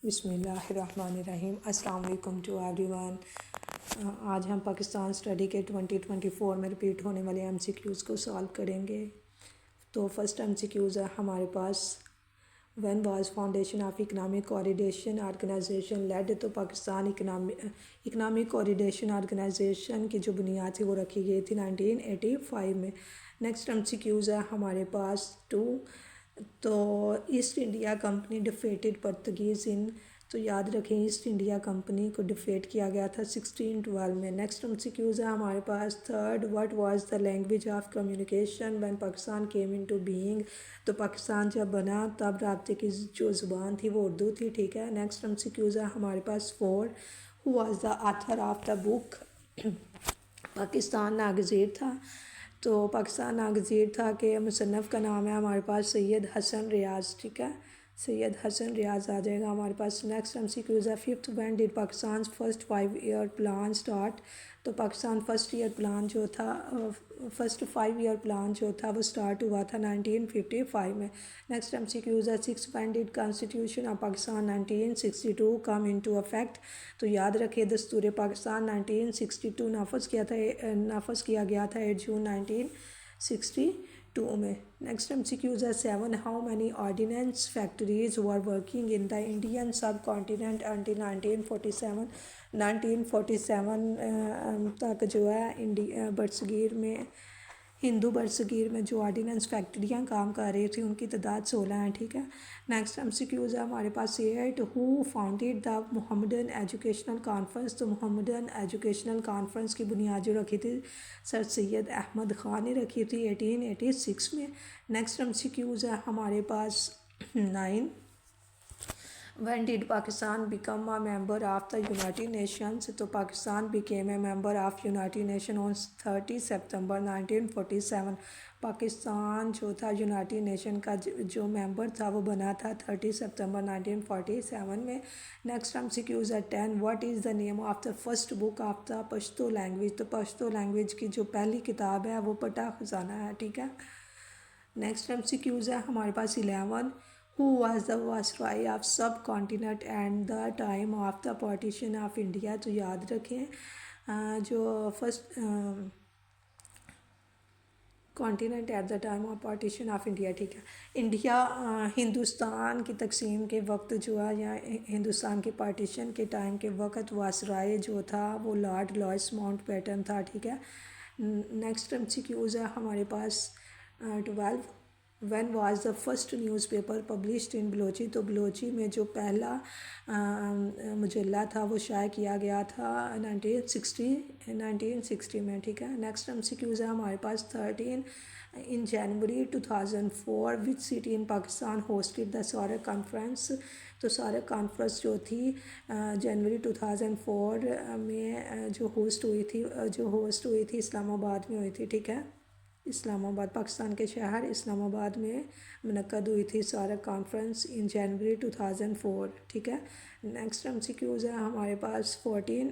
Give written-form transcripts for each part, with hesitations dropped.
बिस्मिल्लाहिर्रहमानिर्रहीम। अस्सलाम वालेकुम टू एवरीवन। आज हम पाकिस्तान स्टडी के 2024 में रिपीट होने वाले MCQs को सॉल्व करेंगे। तो फर्स्ट MCQs है हमारे पास, when was foundation of economic coordination organization laid. तो पाकिस्तान इकनॉमिक कोऑर्डिनेशन ऑर्गेनाइजेशन की जो बुनियाद थी वो रखी गई थी 1985 में। नेक्स्ट MCQs है हमारे पास 2। तो east India company defeated Portuguese in. तो याद रखें ईस्ट इंडिया कंपनी को डिफेट किया गया था 1612 में। नेक्स्ट MCQs है हमारे पास 3rd, what was the language of communication when Pakistan came into being. तो पाकिस्तान जब बना तब राब्ते की जो ज़ुबान थी वो उर्दू थी, ठीक है। नेक्स्ट MCQs है हमारे पास 4, who was the author of the book. Pakistan नागज़ीर था। तो पाकिस्तान नागज़ीर था कि मुसन्नफ़ का नाम है हमारे पास सैयद हसन रियाज़, ठीक है। सैयद हसन रियाज़ आ जाएगा हमारे पास। नेक्स्ट MCQs है 5th, when did Pakistan first 5 year plan start. तो पाकिस्तान फर्स्ट 5 ईयर प्लान जो था वो स्टार्ट हुआ था 1955 में। नेक्स्ट MCQs है 6, when did constitution of Pakistan 1962 come into affect. तो याद रखिए दस्तूर पाकिस्तान 1962 नाफज किया गया था 8 जून 1962 में। नेक्स्ट MCQs है 7, how many ordnance factories were working in the Indian subcontinent until 1947। 1947 तक जो है इंडिया बरसगीर में, हिंदू बरसगीर में जो ऑर्डिनेंस फैक्ट्रियाँ काम कर रही थी उनकी तादाद 16 है, ठीक है। नेक्स्ट MCQs है हमारे पास 8, who founded the Mohammedan educational conference. तो मोहम्मदन एजुकेशनल कॉन्फ्रेंस की बुनियाद जो रखी थी सर सैयद अहमद ख़ान ने रखी थी 1886 में। नेक्स्ट MCQs है हमारे पास 9, when did Pakistan become a member of the United Nations। तो Pakistan became a member of United Nations on 30 September 1947। Pakistan जो था यूनाइटेड नेशन का जो मेंबर था वो बना था 30 सितंबर 1947 में। नेक्स्ट MCQs है 10, what is the name of the first book of the Pashto language. तो पश्तो लैंग्वेज की जो पहली किताब है वो पटा खजाना है, ठीक है। नेक्स्ट MCQs है हमारे पास 11, who was the viceroy of सब continent and the time of the partition of India. तो याद रखें जो first continent eight the time of partition of India, ठीक है। इंडिया हिंदुस्तान की तकसीम के वक्त जो है या हिंदुस्तान के पार्टीशन के टाइम के वक्त वासराय जो था वो लॉर्ड लॉयस माउंटबेटन था, ठीक है। नेक्स्ट MCQs है हमारे पास 12, when was the first newspaper published in Balochi. तो बलोची में जो पहला मुजल्ला था वो शाया किया गया था 1960 में, ठीक है। नेक्स्ट MCQs है हमारे पास 13, in January 2004 which city in Pakistan hosted the SAARC conference. तो सारक कॉन्फ्रेंस जो थी जनवरी 2004 में जो होस्ट हुई थी इस्लामाबाद में हुई थी, ठीक है। इस्लामाबाद पाकिस्तान के शहर इस्लामाबाद में मुनक्कद हुई थी सारक कॉन्फ्रेंस इन जनवरी 2004, ठीक है। नेक्स्ट MCQs है हमारे पास 14,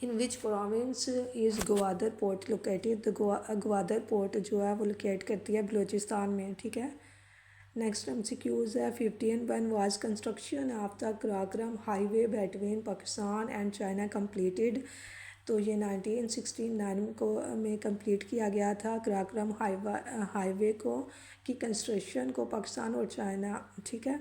in which province is Gwadar port located. तो ग्वादर पोर्ट जो है वो लोकेट करती है बलूचिस्तान में, ठीक है। नेक्स्ट MCQs है 15, when was construction of the Karakoram highway between Pakistan and China completed. तो ये 1969 में कंप्लीट किया गया था कराक्रम हाईवे को की कंस्ट्रक्शन को पाकिस्तान और चाइना, ठीक है।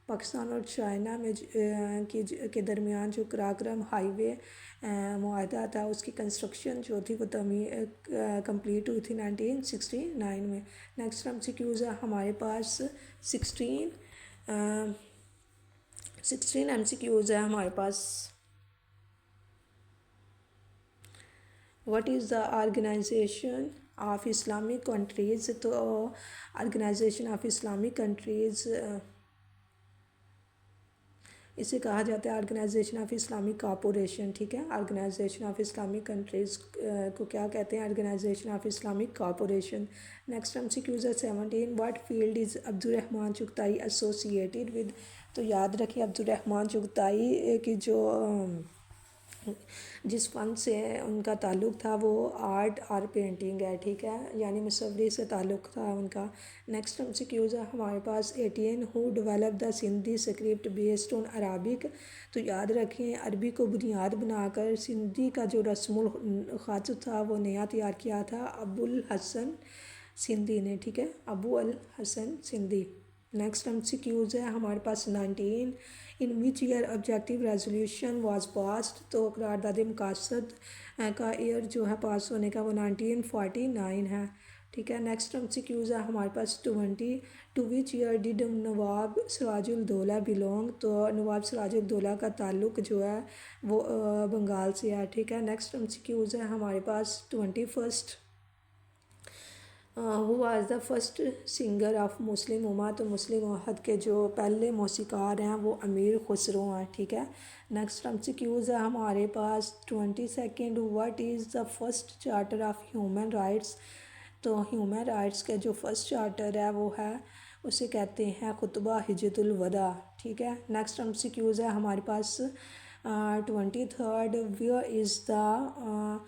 पाकिस्तान और चाइना में के दरमियान जो कराक्रम हाईवे मुआहदा था उसकी कंस्ट्रक्शन जो थी वो कंप्लीट हुई थी 1969 में। नेक्स्ट MCQs है हमारे पास 16 MCQs है हमारे पास। What is the organization of Islamic countries. तो ऑर्गेनाइजेशन ऑफ इस्लामिक कंट्रीज़ इसे कहा जाता है ऑर्गेनाइजेशन ऑफ इस्लामिक कॉर्पोरेशन, ठीक है। ऑर्गेनाइजेशन ऑफ इस्लामिक कंट्रीज़ को क्या कहते हैं, Organisation of Islamic Corporation. Next MCQs है 17, what field is Abdurrahman Chughtai associated with. तो याद रखिए अब्दुर्रहमान चुगताई की जो जिस फ़न से उनका ताल्लुक़ था वो आर्ट और पेंटिंग है, ठीक है, यानी मुसव्वरी से ताल्लुक़ था उनका। नेक्स्ट एमसीक्यूज़ है हमारे पास 18 who develop the Sindhi script based on Arabic. तो याद रखें अरबी को बुनियाद बनाकर सिंधी का जो रस्मुल ख़त था वो नया तैयार किया था अबुल हसन सिंधी ने, ठीक है, अबू अल हसन सिंधी। नेक्स्ट एमसीक्यूज़ है हमारे पास 19 in which year objective resolution was passed. तो करारदाद मकासद का ईयर जो है पास होने का वो 1949 है, ठीक है। नेक्स्ट एमसीक्यूज़ है हमारे पास 20 to which year did Nawab Sirajud Daula belong. तो नवाब सिराजुल दौला का ताल्लुक़ जो है वो बंगाल से है, ठीक है। नेक्स्ट एमसीक्यूज़ है हमारे पास 21 who was the first singer of Muslim उम्मा। तो मुस्लिम उम्मत के जो पहले मौसीकार हैं वो अमीर खुसरो हैं, ठीक है। नेक्स्ट एमसीक्यूज़ है हमारे पास 22 what is the first charter of human rights. तो ह्यूमन राइट्स का जो फर्स्ट चार्टर है वो है उसे कहते हैं खुतबा हिज्जतुल वदा, ठीक है। नेक्स्ट एमसीक्यूज़ है हमारे पास 23 वेयर इज़ द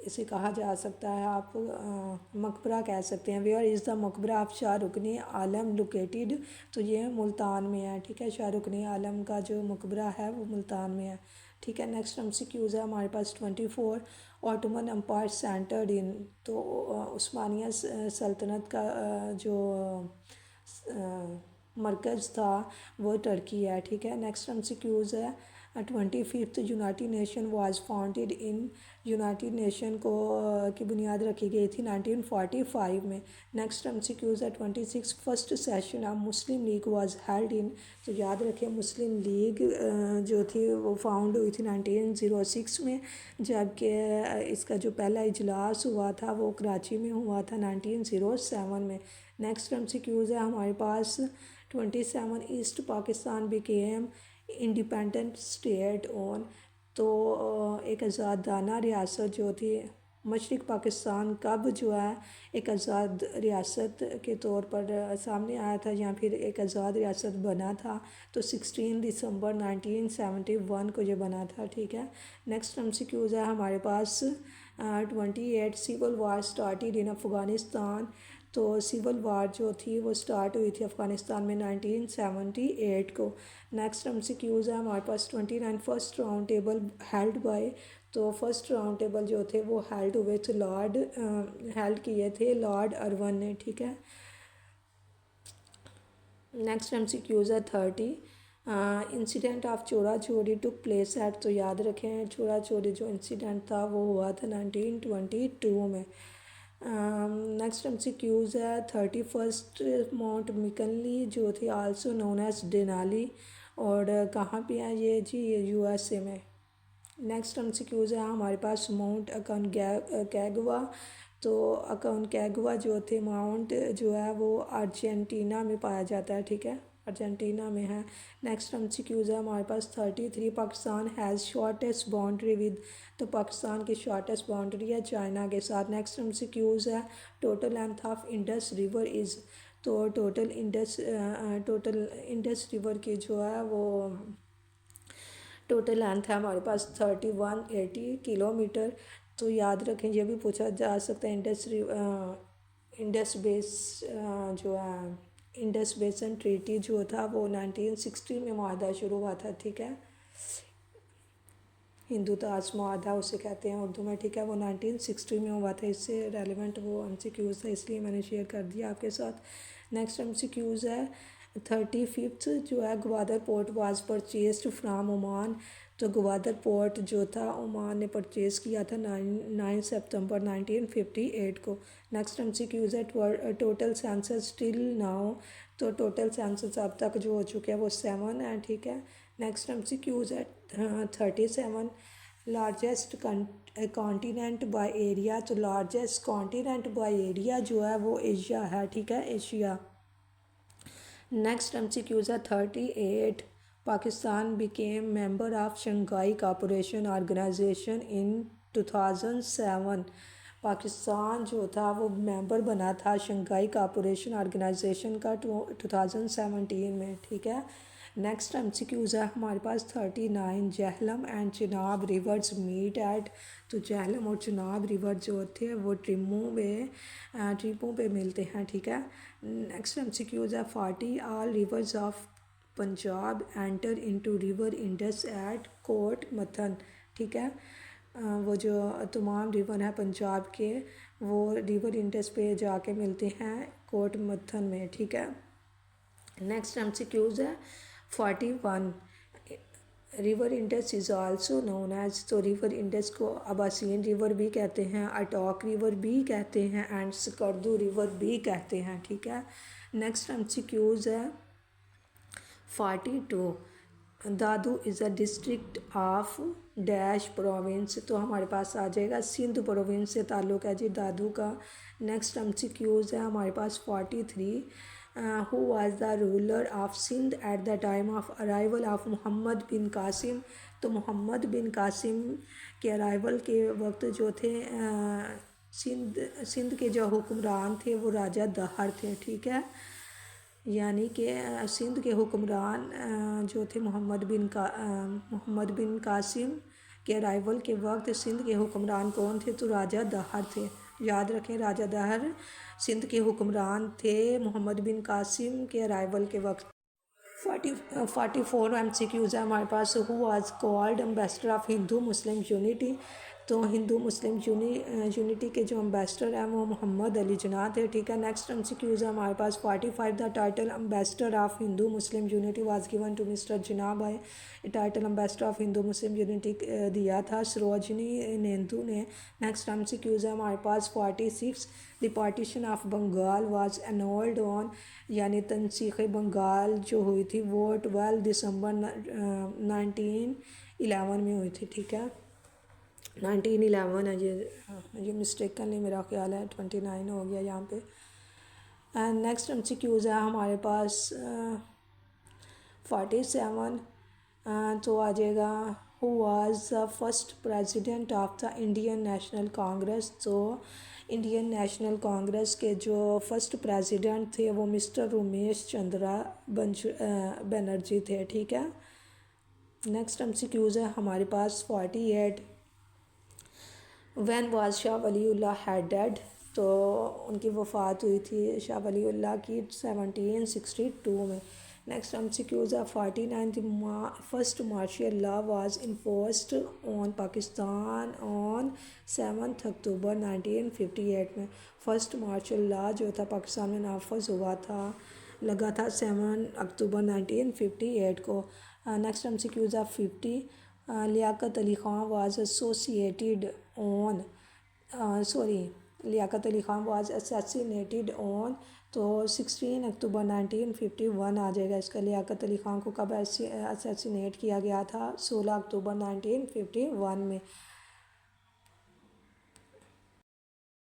इसे कहा जा सकता है आप मकबरा कह सकते हैं, वेयर इज़ द मकबरा ऑफ शाहरुखनी आलम लोकेटेड। तो ये मुल्तान में है, ठीक है, शाहरुखनी आलम का जो मकबरा है वो मुल्तान में है, ठीक है। नेक्स्ट एमसीक्यूज़ है हमारे पास 24 ऑटोमन एम्पायर सेंटर्ड इन। तो उस्मानिया सल्तनत का जो मरकज़ था वो टर्की है, ठीक है। नेक्स्ट एमसीक्यूज़ है 25 United nation was founded in. United nation को की बुनियाद रखी गई थी 1945 में। नेक्स्ट एमसीक्यूज़ है 26 first session of Muslim league was held in. तो याद रखें मुस्लिम लीग जो थी वो फाउंड हुई थी 1906 में, जबकि इसका जो पहला इजलास हुआ था वो कराची में हुआ था 1907 में। नेक्स्ट एमसीक्यूज़ है हमारे पास 27 east Pakistan became independent state on. तो एक आज़ादाना रियासत जो थी मशरक़ पाकिस्तान कब जो है एक आज़ाद रियासत के तौर पर सामने आया था या फिर एक आज़ाद रियासत बना था। तो 16 दिसंबर 1971 को ये बना था, ठीक है। नेक्स्ट एमसीक्यूज़ है हमारे पास 28 civil war started in Afghanistan. तो सिविल वार जो थी वो स्टार्ट हुई थी अफ़गानिस्तान में 1978 को। नेक्स्ट एमसीक्यूज़ है हमारे पास 29 first round table held by. तो फर्स्ट राउंड टेबल जो थे वो हेल्ड हुए थे हेल्ड किए थे लॉर्ड अर्वन ने, ठीक है। नेक्स्ट एमसीक्यूज़ है 30 इंसिडेंट ऑफ चोरा चोरी टुक प्लेस एट। तो याद रखें चोरा चोरी जो इंसिडेंट था वो हुआ था 1922 में। नेक्स्ट एमसीक्यूज़ है 31 माउंट मिकनली जो थी आल्सो नोन एज डेनाली। और कहाँ पे है ये जी, ये यूएसए में। नेक्स्ट एमसीक्यूज़ है हमारे पास माउंट अकोनकागुआ। तो अकोनकागुआ जो थे माउंट जो है वो अर्जेंटीना में पाया जाता है, ठीक है, अर्जेंटीना में है। नेक्स्ट एमसीक्यूज़ है हमारे पास 33 Pakistan has shortest boundary with. तो पाकिस्तान की शॉर्टेस्ट बाउंड्री है चाइना के साथ। नेक्स्ट एमसीक्यूज़ है total length of Indus river is. तो टोटल इंडस रिवर की जो है वो टोटल लेंथ है हमारे पास 3180 किलोमीटर। तो याद रखें ये भी पूछा जा सकता है इंडस बेस जो है इंडस बेसन ट्रीटी जो था वो 1960 में मुआहदा शुरू हुआ था, ठीक है, हिंदू ताज मुआहदा उसे कहते हैं उर्दू में, ठीक है, वो 1960 में हुआ था। इससे रेलिवेंट वो एमसीक्यूज़ था इसलिए मैंने शेयर कर दिया आपके साथ। नेक्स्ट एमसीक्यूज़ है 35 जो है Gwadar port was purchased from Oman. तो ग्वादर पोर्ट जो था ओमान ने परचेज़ किया था 9 सितंबर 1958 को। नेक्स्ट एमसीक्यूज़ है टोटल सेंसस स्टिल नाउ। तो टोटल सेंसस अब तक जो हो चुके हैं वो 7 है, ठीक है। नेक्स्ट एमसीक्यूज़ है 37 लार्जेस्ट कॉन्टिनेंट बाय एरिया। तो लार्जेस्ट कॉन्टिनेंट बाय एरिया जो है वो एशिया है, ठीक है, एशिया। नेक्स्ट एमसीक्यूज़ है 38 Pakistan became member of Shanghai cooperation organization in 2007। Pakistan जो था वो मेंबर बना था शंघाई कोऑपरेशन ऑर्गेनाइजेशन का 2017 में, ठीक है। नेक्स्ट MCQs है हमारे पास 39। Jhelum and Chenab rivers meet at, तो जहलम और चिनाब रिवर जो थे वो ट्रिपों पे मिलते हैं, ठीक है। नेक्स्ट MCQs है 40। All rivers of Punjab enter into river Indus at Kot Mithan, ठीक है। वो जो तमाम रिवर हैं पंजाब के वो रिवर इंडस पे जाके मिलते हैं कोट मथन में, ठीक है। नेक्स्ट MCQs है 41। River Indus is also known as, तो रिवर इंडस को अबासीन रिवर भी कहते हैं, अटॉक रिवर भी कहते हैं एंड स्कर्दू रिवर भी कहते हैं, ठीक है। नेक्स्ट MCQs है 42। Dadu is a district of dash province, तो हमारे पास आ जाएगा सिंध प्रोविंस से ताल्लुक़ है जी दादू का। नेक्स्ट MCQs है हमारे पास 43। Who was the ruler of Sindh at the time of arrival of Mohammad bin Qasim, तो मोहम्मद बिन कासिम के अराइवल के वक्त जो थे सिंध के जो हुक्मरान थे वो राजा दहर थे, ठीक है। यानी कि सिंध के हुक्मरान जो थे मोहम्मद बिन कासिम के अराइवल के वक्त सिंध के हुक्मरान कौन थे, तो राजा दहर थे। याद रखें, राजा दहर सिंध के हुक्मरान थे मोहम्मद बिन कासिम के अराइवल के वक्त। 44 MCQs है हमारे पास। Who was called ambassador of Hindu Muslim unity, तो हिंदू मुस्लिम यूनिटी के जो एम्बेसडर हैं वो मोहम्मद अली जिन्ना थे, ठीक है। नेक्स्ट MCQs है हमारे पास 45। The title ambassador of Hindu Muslim unity was given to mister Jinnah by, title ambassador of Hindu Muslim unity दिया था सरोजनी नेंदू ने। नेक्स्ट MCQs है हमारे पास 46। The partition of Bengal was annulled on, यानी तनसीख बंगाल जो हुई थी वो 12 दिसंबर 1911 में हुई थी, ठीक है। 1911 है ये मिस्टेकनली मेरा ख्याल है 29 हो गया यहाँ पे। एंड नेक्स्ट MCQs है हमारे पास 47। तो आ जाएगा who was the first president of the Indian national Congress, तो इंडियन नेशनल कांग्रेस के जो फर्स्ट प्रेसिडेंट थे वो मिस्टर उमेश चंद्रा बनर्जी थे, ठीक है। नेक्स्ट MCQs है हमारे पास 48। When was Shah Waliullah had dead, तो उनकी वफ़ात हुई थी शाह वलीउल्लाह की 1762 में। नेक्स्ट MCQs है 49। First martial law was enforced on Pakistan on 7 October 1958 में। फर्स्ट मार्शल लॉ जो था पाकिस्तान में नाफज हुआ था, लगा था 7 अक्टूबर 1958 को। नेक्स्ट MCQs है 50। Liaquat Ali Khan was associated on Liaquat Ali Khan was assassinated on, तो 16 अक्टूबर 1951 आ जाएगा इसका। लियाकत अली ख़ान को कब असैसिनेट किया गया था, 16 अक्टूबर 1951 में।